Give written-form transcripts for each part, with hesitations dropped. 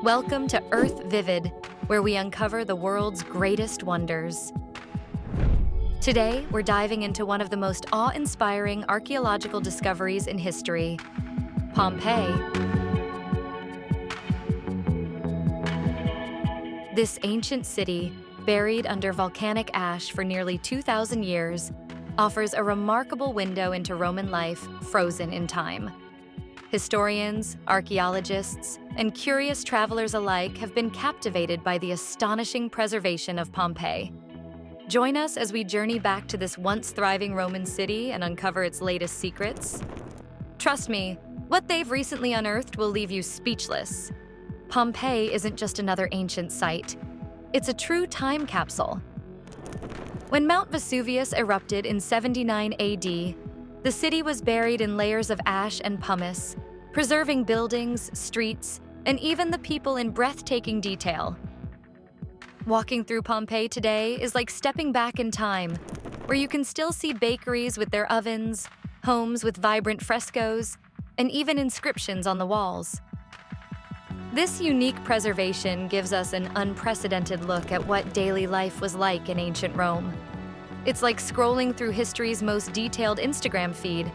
Welcome to Earth Vivid, where we uncover the world's greatest wonders. Today, we're diving into one of the most awe-inspiring archaeological discoveries in history, Pompeii. This ancient city, buried under volcanic ash for nearly 2,000 years, offers a remarkable window into Roman life frozen in time. Historians, archaeologists, and curious travelers alike have been captivated by the astonishing preservation of Pompeii. Join us as we journey back to this once thriving Roman city and uncover its latest secrets. Trust me, what they've recently unearthed will leave you speechless. Pompeii isn't just another ancient site. It's a true time capsule. When Mount Vesuvius erupted in 79 AD, the city was buried in layers of ash and pumice, preserving buildings, streets, and even the people in breathtaking detail. Walking through Pompeii today is like stepping back in time, where you can still see bakeries with their ovens, homes with vibrant frescoes, and even inscriptions on the walls. This unique preservation gives us an unprecedented look at what daily life was like in ancient Rome. It's like scrolling through history's most detailed Instagram feed,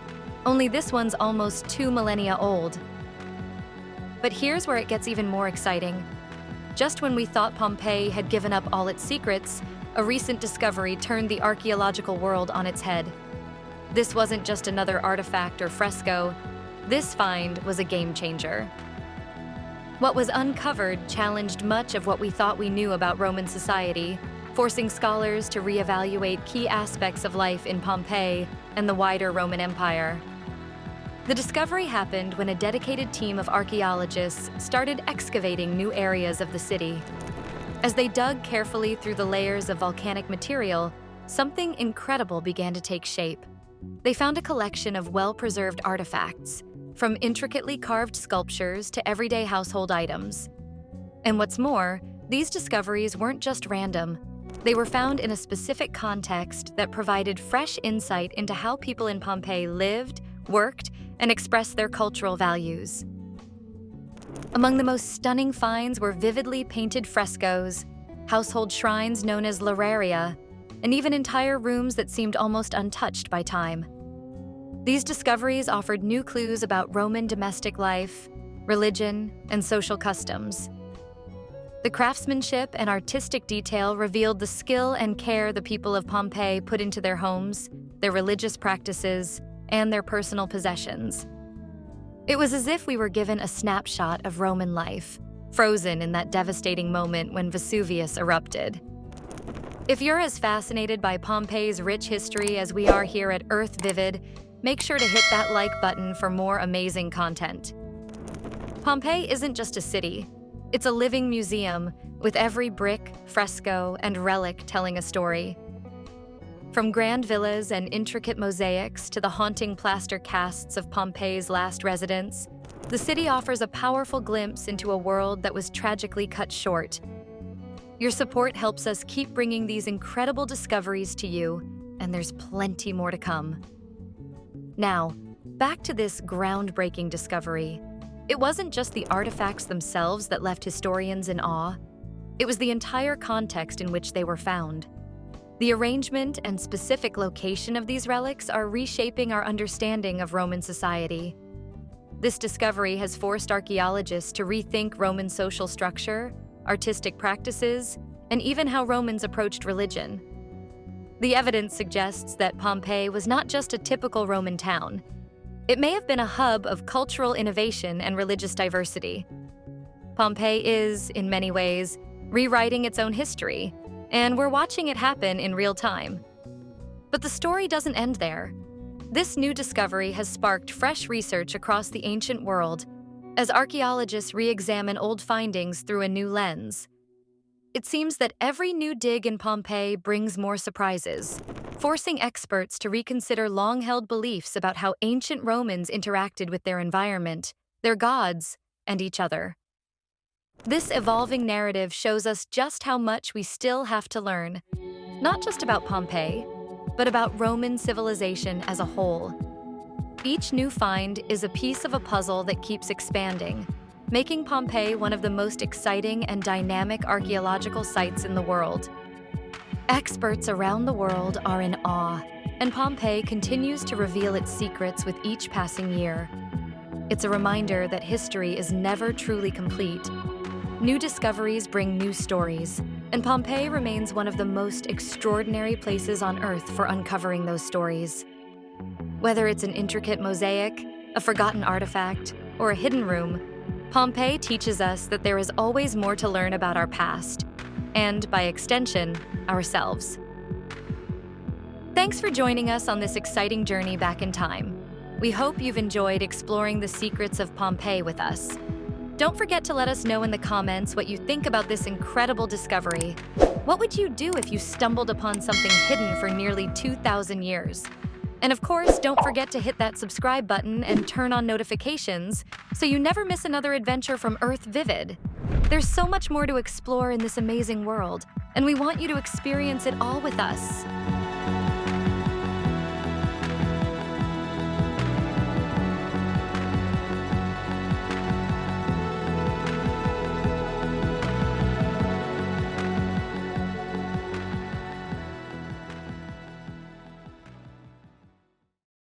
only this one's almost 2 millennia old. But here's where it gets even more exciting. Just when we thought Pompeii had given up all its secrets, a recent discovery turned the archaeological world on its head. This wasn't just another artifact or fresco. This find was a game changer. What was uncovered challenged much of what we thought we knew about Roman society, forcing scholars to reevaluate key aspects of life in Pompeii and the wider Roman Empire. The discovery happened when a dedicated team of archaeologists started excavating new areas of the city. As they dug carefully through the layers of volcanic material, something incredible began to take shape. They found a collection of well-preserved artifacts, from intricately carved sculptures to everyday household items. And what's more, these discoveries weren't just random. They were found in a specific context that provided fresh insight into how people in Pompeii lived, worked, and expressed their cultural values. Among the most stunning finds were vividly painted frescoes, household shrines known as lararia, and even entire rooms that seemed almost untouched by time. These discoveries offered new clues about Roman domestic life, religion, and social customs. The craftsmanship and artistic detail revealed the skill and care the people of Pompeii put into their homes, their religious practices, and their personal possessions. It was as if we were given a snapshot of Roman life, frozen in that devastating moment when Vesuvius erupted. If you're as fascinated by Pompeii's rich history as we are here at Earth Vivid, make sure to hit that like button for more amazing content. Pompeii isn't just a city. It's a living museum, with every brick, fresco, and relic telling a story. From grand villas and intricate mosaics to the haunting plaster casts of Pompeii's last residents, the city offers a powerful glimpse into a world that was tragically cut short. Your support helps us keep bringing these incredible discoveries to you, and there's plenty more to come. Now, back to this groundbreaking discovery. It wasn't just the artifacts themselves that left historians in awe. It was the entire context in which they were found. The arrangement and specific location of these relics are reshaping our understanding of Roman society. This discovery has forced archaeologists to rethink Roman social structure, artistic practices, and even how Romans approached religion. The evidence suggests that Pompeii was not just a typical Roman town. It may have been a hub of cultural innovation and religious diversity. Pompeii is, in many ways, rewriting its own history, and we're watching it happen in real time. But the story doesn't end there. This new discovery has sparked fresh research across the ancient world as archaeologists re-examine old findings through a new lens. It seems that every new dig in Pompeii brings more surprises, forcing experts to reconsider long-held beliefs about how ancient Romans interacted with their environment, their gods, and each other. This evolving narrative shows us just how much we still have to learn, not just about Pompeii, but about Roman civilization as a whole. Each new find is a piece of a puzzle that keeps expanding, making Pompeii one of the most exciting and dynamic archaeological sites in the world. Experts around the world are in awe, and Pompeii continues to reveal its secrets with each passing year. It's a reminder that history is never truly complete. New discoveries bring new stories, and Pompeii remains one of the most extraordinary places on Earth for uncovering those stories. Whether it's an intricate mosaic, a forgotten artifact, or a hidden room, Pompeii teaches us that there is always more to learn about our past, and by extension, ourselves. Thanks for joining us on this exciting journey back in time. We hope you've enjoyed exploring the secrets of Pompeii with us. Don't forget to let us know in the comments what you think about this incredible discovery. What would you do if you stumbled upon something hidden for nearly 2,000 years? And of course, don't forget to hit that subscribe button and turn on notifications so you never miss another adventure from Earth Vivid. There's so much more to explore in this amazing world, and we want you to experience it all with us.